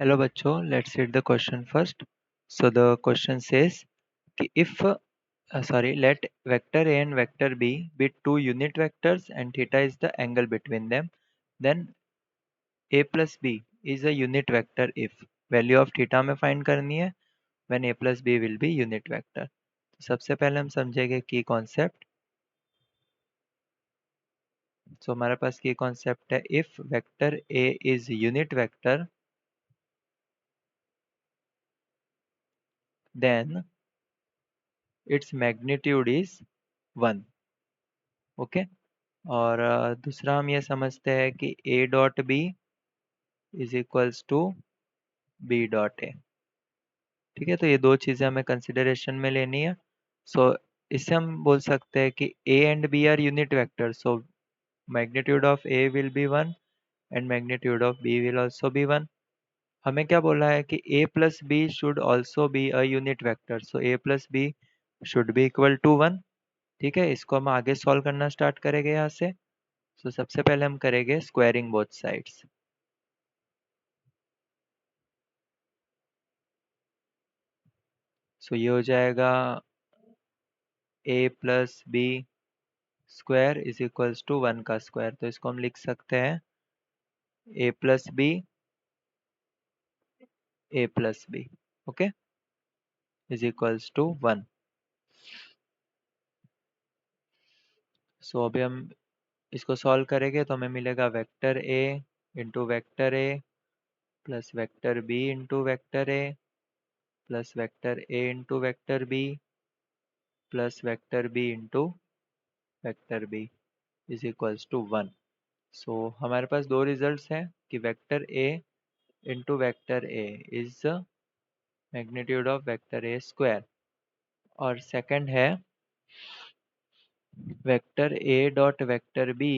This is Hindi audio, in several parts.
Hello बच्चों, let's read the question first. So the question says कि if let vector A and vector B be two unit vectors and theta is the angle between them, then A plus B is a unit vector if value of theta में find करनी है when A plus B will be unit vector. तो सबसे पहले हम समझेंगे की concept. So हमारे पास की concept है if vector A is unit vector then its magnitude is 1. Okay और दूसरा हम ये समझते हैं कि A dot b is equals to b dot a. ठीक है, तो ये दो चीज़ें हमें कंसिडरेशन में लेनी है. सो इससे हम बोल सकते हैं कि A and B are unit vector, so magnitude of A will be 1 and magnitude of B will also be 1. हमें क्या बोला है कि A plus b should also be a unit vector, so A plus b should be equal to 1. ठीक है, इसको हम आगे सॉल्व करना स्टार्ट करेंगे यहाँ से. सो सबसे पहले हम करेंगे स्क्वायरिंग बोथ साइड्स. सो ये हो जाएगा a plus b square is equals to 1 का स्क्वायर. तो इसको हम लिख सकते हैं a plus b a plus b okay is equals to 1. So अभी हम इसको सॉल्व करेंगे तो हमें मिलेगा vector a into vector a plus vector b into vector a plus vector a into vector b plus vector b into vector b is equals to 1. So हमारे पास दो रिजल्ट्स हैं कि vector a into vector a is magnitude of vector a square और सेकंड है vector a dot vector b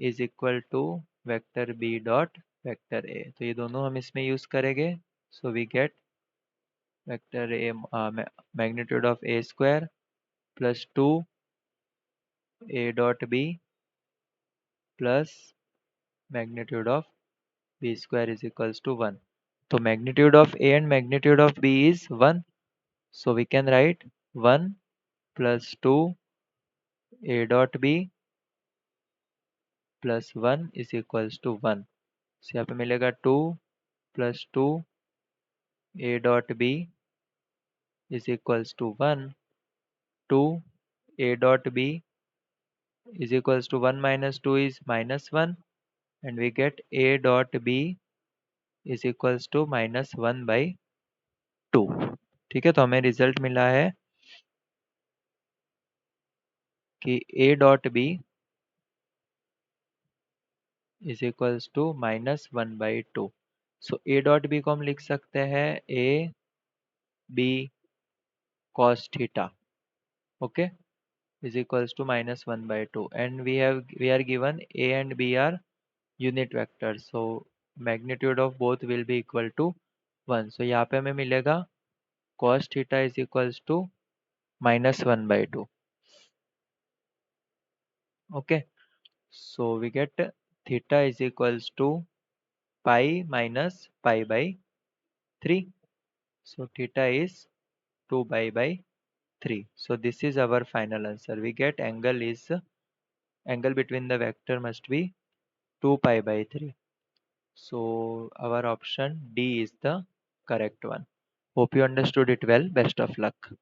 is equal to vector b dot vector a. तो ये दोनों हम इसमें यूज करेंगे. So we get vector a magnitude of a square plus 2 a dot b plus magnitude of b square is equals to 1. तो magnitude of a and magnitude of b is 1. So we can write 1 plus 2 a dot b plus 1 is equals to 1. सो यहाँ पे मिलेगा 2 plus 2 a dot b is equals to 1. 2 a dot b is equals to 1 minus 2 is minus 1 and we get a dot b is equals to minus 1 by 2. ठीक है, तो हमें रिजल्ट मिला है कि a dot b is equals to minus 1 by 2. So a dot b को हम लिख सकते हैं a b cos theta okay is equals to minus 1 by 2 and we are given a and b are unit vectors, so magnitude of both will be equal to 1. so यहाँ पे हमें मिलेगा cos theta is equals to minus 1 by 2. okay so we get theta is equals to pi minus pi by 3. so theta is 2 pi by 3. so this is our final answer. We get angle between the vector must be 2 pi by 3. so our option D is the correct one. Hope you understood it well. Best of luck.